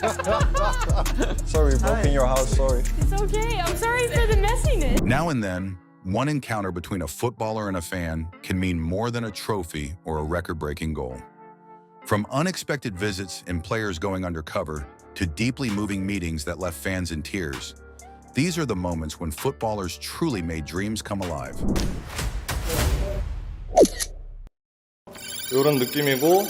Sorry, we broke in your house, sorry. It's okay. I'm sorry for the messiness. Now and then, one encounter between a footballer and a fan can mean more than a trophy or a record-breaking goal. From unexpected visits and players going undercover to deeply moving meetings that left fans in tears, these are the moments when footballers truly made dreams come alive. 이런 느낌이고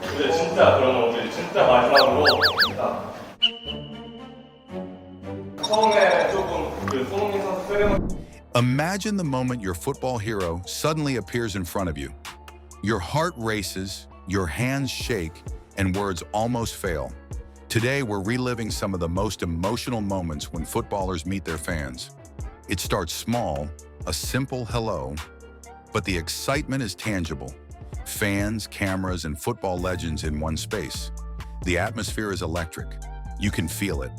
근데 진짜 그러면 우리 진짜 마지막으로 처음에 조금 그 손흥민 선수 세레머니. Imagine the moment your football hero suddenly appears in front of you. Your heart races, your hands shake, and words almost fail. Today, we're reliving some of the most emotional moments when footballers meet their fans. It starts small, a simple hello, but the excitement is tangible. Fans, cameras, and football legends in one space. The atmosphere is electric. You can feel it.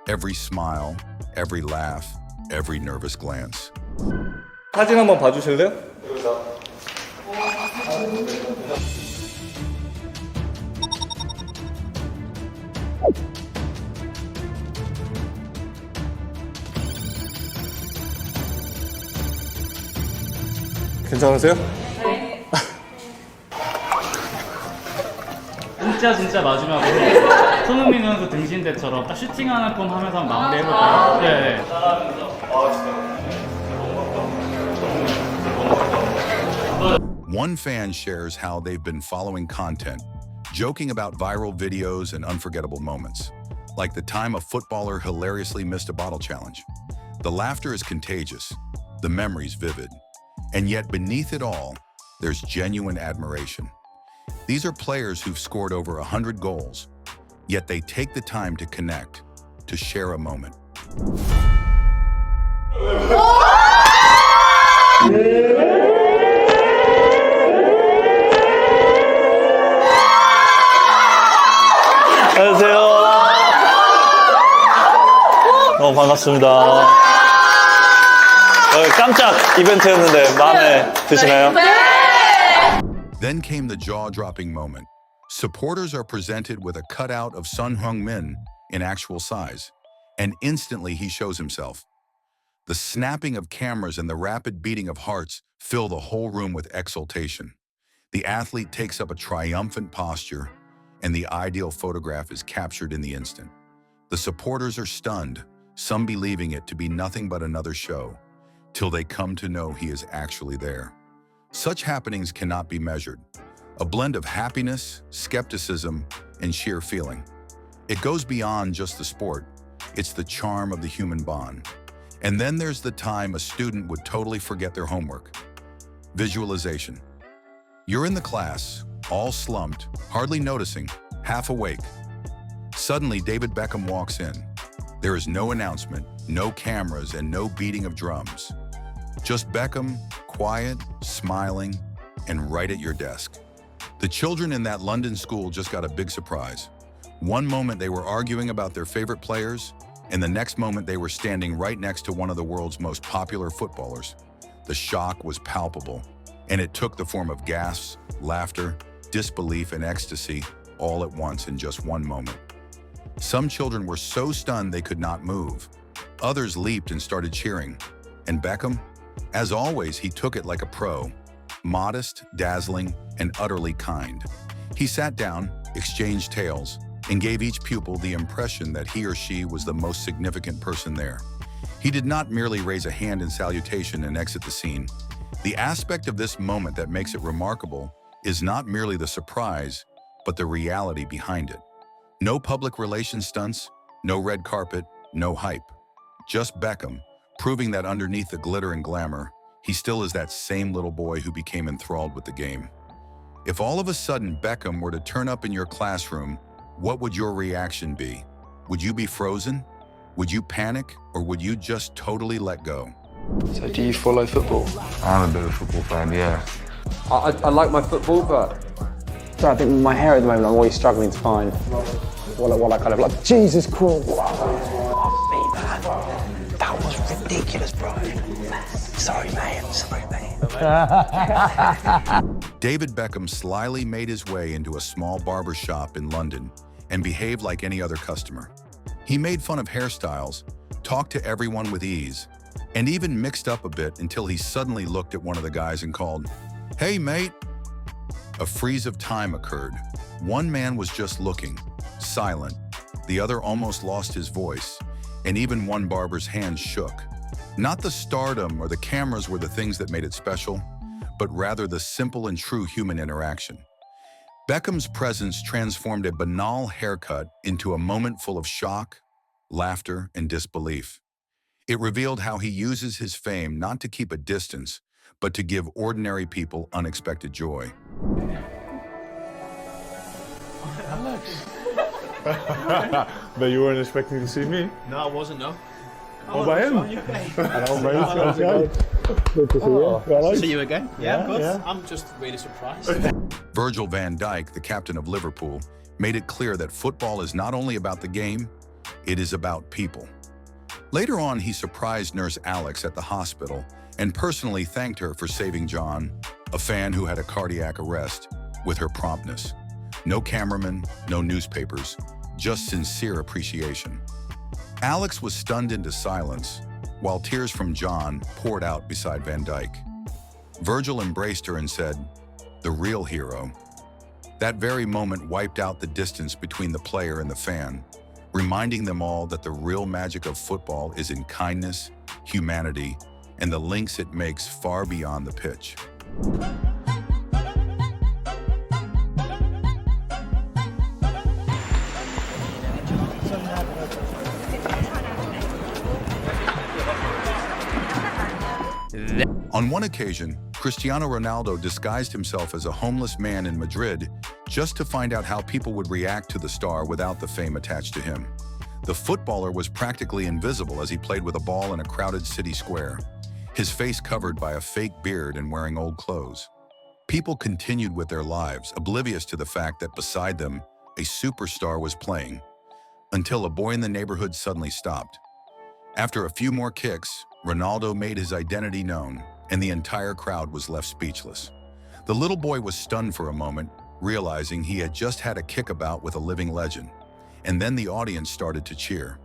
Every smile, every laugh, every nervous glance. 사진 한번 봐주실래요? 괜찮으세요? 진짜 마지막으로 손흥민 선수 등신대처럼 딱 슈팅하는 폼 하면서 마무리 해볼까요? 네. One fan shares how they've been following content, joking about viral videos and unforgettable moments, like the time a footballer hilariously missed a bottle challenge. The laughter is contagious, the memories vivid, and yet beneath it all, there's genuine admiration. These are players who've scored over 100 goals, yet they take the time to connect, to share a moment. 안녕하세요. 너무 반갑습니다. 깜짝 이벤트였는데 마음에 드시나요? Then came the jaw-dropping moment. Supporters are presented with a cutout of Son Heung-min in actual size, and instantly he shows himself. The snapping of cameras and the rapid beating of hearts fill the whole room with exultation. The athlete takes up a triumphant posture, and the ideal photograph is captured in the instant. The supporters are stunned, some believing it to be nothing but another show, till they come to know he is actually there. Such happenings cannot be measured. A blend of happiness, skepticism, and sheer feeling. It goes beyond just the sport. It's the charm of the human bond. And then there's the time a student would totally forget their homework. Visualization. You're in the class, all slumped, hardly noticing, half awake. Suddenly, David Beckham walks in. There is no announcement, no cameras, and no beating of drums. Just Beckham, quiet, smiling, and right at your desk. The children in that London school just got a big surprise. One moment they were arguing about their favorite players, and the next moment they were standing right next to one of the world's most popular footballers. The shock was palpable, and it took the form of gasps, laughter, disbelief, and ecstasy all at once in just one moment. Some children were so stunned they could not move. Others leaped and started cheering. And Beckham? As always, he took it like a pro. Modest, dazzling, and utterly kind. He sat down, exchanged tales, and gave each pupil the impression that he or she was the most significant person there. He did not merely raise a hand in salutation and exit the scene. The aspect of this moment that makes it remarkable is not merely the surprise, but the reality behind it. No public relations stunts, no red carpet, no hype. Just Beckham, proving that underneath the glitter and glamour, he still is that same little boy who became enthralled with the game. If all of a sudden Beckham were to turn up in your classroom, what would your reaction be? Would you be frozen? Would you panic, or would you just totally let go? So do you follow football? I'm a bit of a football fan, yeah. I like my football, but So I think my hair at the moment, I'm always struggling to find what I kind of like. Jesus Christ! That was ridiculous, bro. Sorry, mate. Sorry, mate. David Beckham slyly made his way into a small barber shop in London and behaved like any other customer. He made fun of hairstyles, talked to everyone with ease, and even mixed up a bit until he suddenly looked at one of the guys and called, "Hey, mate." A freeze of time occurred. One man was just looking, silent. The other almost lost his voice, and even one barber's hands shook. Not the stardom or the cameras were the things that made it special, but rather the simple and true human interaction. Beckham's presence transformed a banal haircut into a moment full of shock, laughter, and disbelief. It revealed how he uses his fame not to keep a distance, but to give ordinary people unexpected joy. But you weren't expecting to see me? No, I wasn't, no. What about him? Hello, mate. How's it going? Good to see you. Oh, see you again? Yeah, good. yeah. I'm just really surprised. Virgil van Dijk, the captain of Liverpool, made it clear that football is not only about the game, it is about people. Later on, he surprised nurse Alex at the hospital and personally thanked her for saving John, a fan who had a cardiac arrest, with her promptness. No cameramen, no newspapers, just sincere appreciation. Alex was stunned into silence, while tears from John poured out beside Van Dijk. Virgil embraced her and said, "The real hero." That very moment wiped out the distance between the player and the fan, reminding them all that the real magic of football is in kindness, humanity, and the links it makes far beyond the pitch. On one occasion, Cristiano Ronaldo disguised himself as a homeless man in Madrid just to find out how people would react to the star without the fame attached to him. The footballer was practically invisible as he played with a ball in a crowded city square, his face covered by a fake beard and wearing old clothes. People continued with their lives, oblivious to the fact that beside them, a superstar was playing, until a boy in the neighborhood suddenly stopped. After a few more kicks, Ronaldo made his identity known, and the entire crowd was left speechless. The little boy was stunned for a moment, realizing he had just had a kickabout with a living legend, and then the audience started to cheer.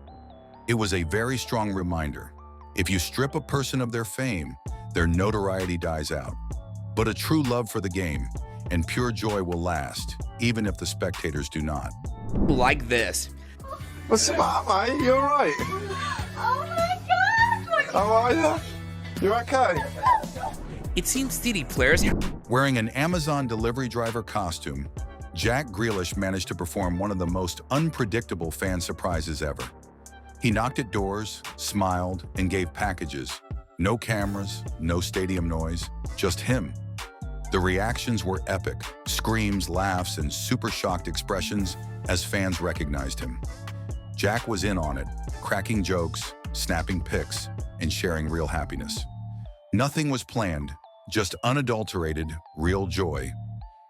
It was a very strong reminder. If you strip a person of their fame, their notoriety dies out. But a true love for the game and pure joy will last, even if the spectators do not. Like this. What's the matter, mate? You all right? Oh my god! How are you? You okay? It seems City players. Wearing an Amazon delivery driver costume, Jack Grealish managed to perform one of the most unpredictable fan surprises ever. He knocked at doors, smiled, and gave packages. No cameras, no stadium noise, just him. The reactions were epic, screams, laughs, and super shocked expressions as fans recognized him. Jack was in on it, cracking jokes, snapping pics, and sharing real happiness. Nothing was planned, just unadulterated, real joy.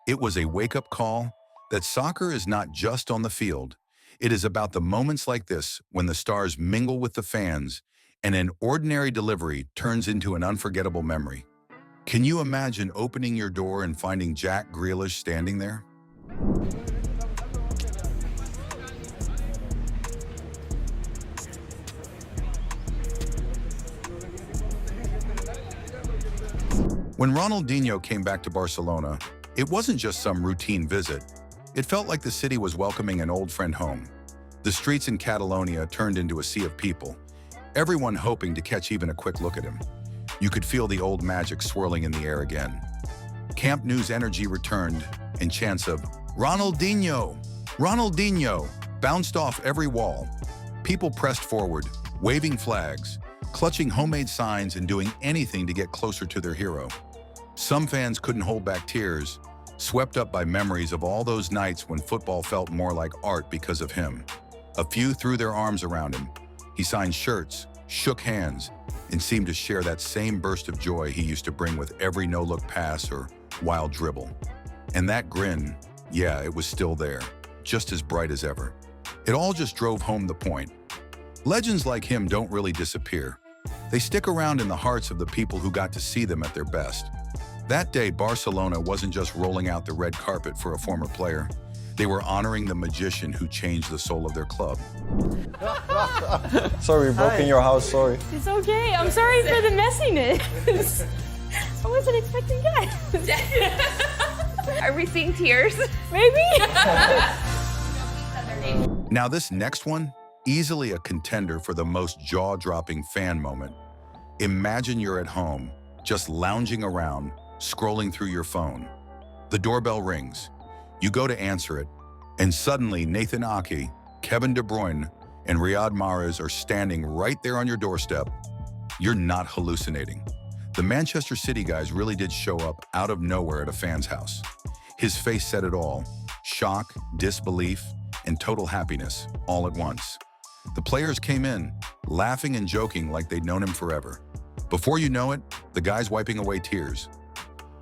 It was a wake-up call that soccer is not just on the field. It is about the moments like this when the stars mingle with the fans and an ordinary delivery turns into an unforgettable memory. Can you imagine opening your door and finding Jack Grealish standing there? When Ronaldinho came back to Barcelona, it wasn't just some routine visit. It felt like the city was welcoming an old friend home. The streets in Catalonia turned into a sea of people, everyone hoping to catch even a quick look at him. You could feel the old magic swirling in the air again. Camp Nou's energy returned, and chants of "Ronaldinho! Ronaldinho!" bounced off every wall. People pressed forward, waving flags, clutching homemade signs and doing anything to get closer to their hero. Some fans couldn't hold back tears, swept up by memories of all those nights when football felt more like art because of him. A few threw their arms around him. He signed shirts, shook hands, and seemed to share that same burst of joy he used to bring with every no-look pass or wild dribble. And that grin, Yeah, it was still there, just as bright as ever. It all just drove home the point. Legends like him don't really disappear. They stick around in the hearts of the people who got to see them at their best. That day, Barcelona wasn't just rolling out the red carpet for a former player. They were honoring the magician who changed the soul of their club. Sorry, we broke in your house, sorry. It's okay. I'm sorry for the messiness. I wasn't expecting that. Are we seeing tears? Maybe? Now this next one, easily a contender for the most jaw-dropping fan moment. Imagine you're at home, just lounging around, scrolling through your phone. The doorbell rings. You go to answer it, and suddenly Nathan Ake, Kevin De Bruyne, and Riyad Mahrez are standing right there on your doorstep. You're not hallucinating. The Manchester City guys really did show up out of nowhere at a fan's house. His face said it all: shock, disbelief, and total happiness, all at once. The players came in, laughing and joking like they'd known him forever. Before you know it, the guy's wiping away tears.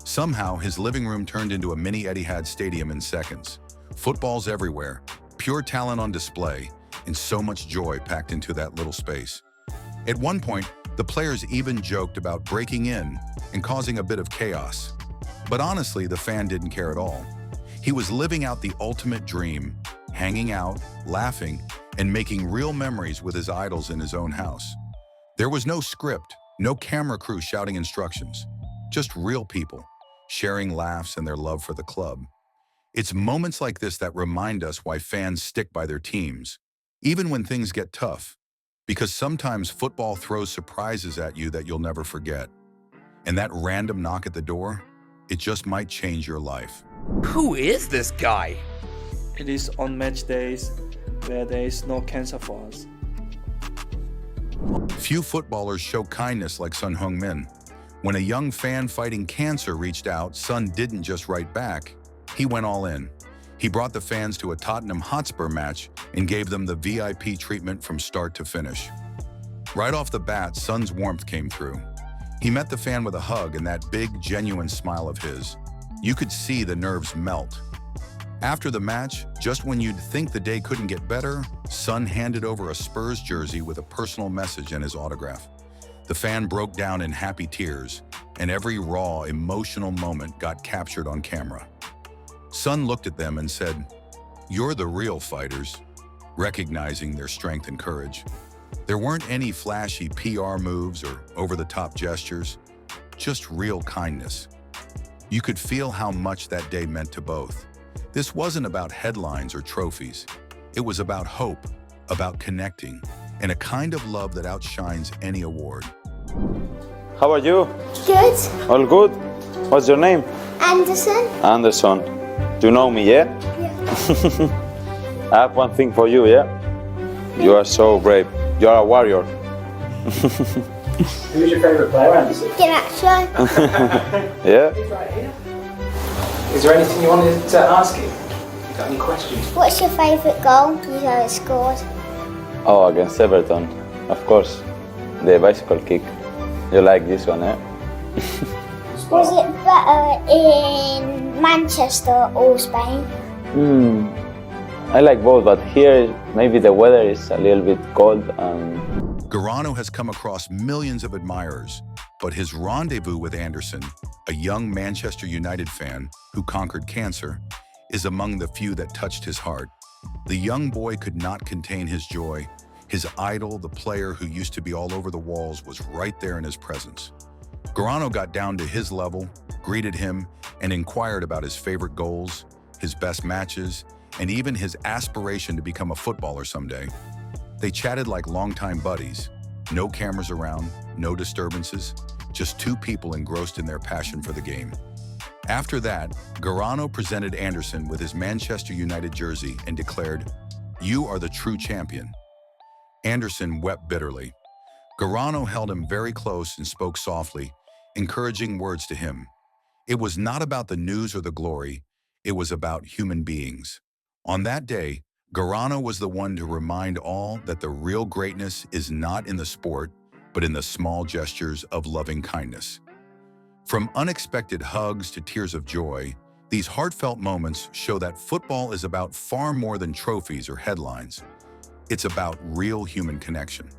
Somehow, his living room turned into a mini Etihad Stadium in seconds. Footballs everywhere, pure talent on display, and so much joy packed into that little space. At one point, the players even joked about breaking in and causing a bit of chaos. But honestly, the fan didn't care at all. He was living out the ultimate dream, hanging out, laughing, and making real memories with his idols in his own house. There was no script, no camera crew shouting instructions, just real people, sharing laughs and their love for the club. It's moments like this that remind us why fans stick by their teams, even when things get tough, because sometimes football throws surprises at you that you'll never forget. And that random knock at the door, it just might change your life. Who is this guy? It is on match days where there is no cancer for us. Few footballers show kindness like Son Heung-min. When a young fan fighting cancer reached out, Son didn't just write back. He went all in. He brought the fans to a Tottenham Hotspur match and gave them the VIP treatment from start to finish. Right off the bat, Son's warmth came through. He met the fan with a hug and that big, genuine smile of his. You could see the nerves melt. After the match, just when you'd think the day couldn't get better, Son handed over a Spurs jersey with a personal message and his autograph. The fan broke down in happy tears, and every raw, emotional moment got captured on camera. Son looked at them and said, "You're the real fighters," recognizing their strength and courage. There weren't any flashy PR moves or over-the-top gestures, just real kindness. You could feel how much that day meant to both. This wasn't about headlines or trophies. It was about hope, about connecting, and a kind of love that outshines any award. How are you? Good. All good? What's your name? Anderson? Anderson. Do you know me, yeah? Yeah. I have one thing for you, yeah? You are so brave. You are a warrior. Who's your favourite player, Anderson? Ganacho. Yeah? Is there anything you wanted to ask him? Got any questions? What's your favourite goal you've ever scored? Oh, against Everton, of course. The bicycle kick. You like this one, eh? Was it better in Manchester or Spain? I like both, but here maybe the weather is a little bit cold. Garano has come across millions of admirers, but his rendezvous with Anderson, a young Manchester United fan who conquered cancer, is among the few that touched his heart. The young boy could not contain his joy. His idol, the player who used to be all over the walls, was right there in his presence. Garano got down to his level, greeted him, and inquired about his favorite goals, his best matches, and even his aspiration to become a footballer someday. They chatted like longtime buddies. No cameras around, no disturbances, just two people engrossed in their passion for the game. After that, Garano presented Anderson with his Manchester United jersey and declared, "You are the true champion." Anderson wept bitterly. Garano held him very close and spoke softly, encouraging words to him. It was not about the news or the glory, it was about human beings. On that day, Garano was the one to remind all that the real greatness is not in the sport, but in the small gestures of loving kindness. From unexpected hugs to tears of joy, These heartfelt moments show that football is about far more than trophies or headlines. It's about real human connection.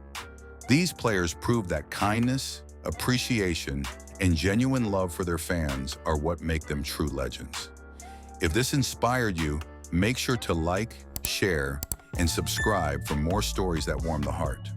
These players prove that kindness, appreciation, and genuine love for their fans are what make them true legends. If this inspired you, make sure to like, share, and subscribe for more stories that warm the heart.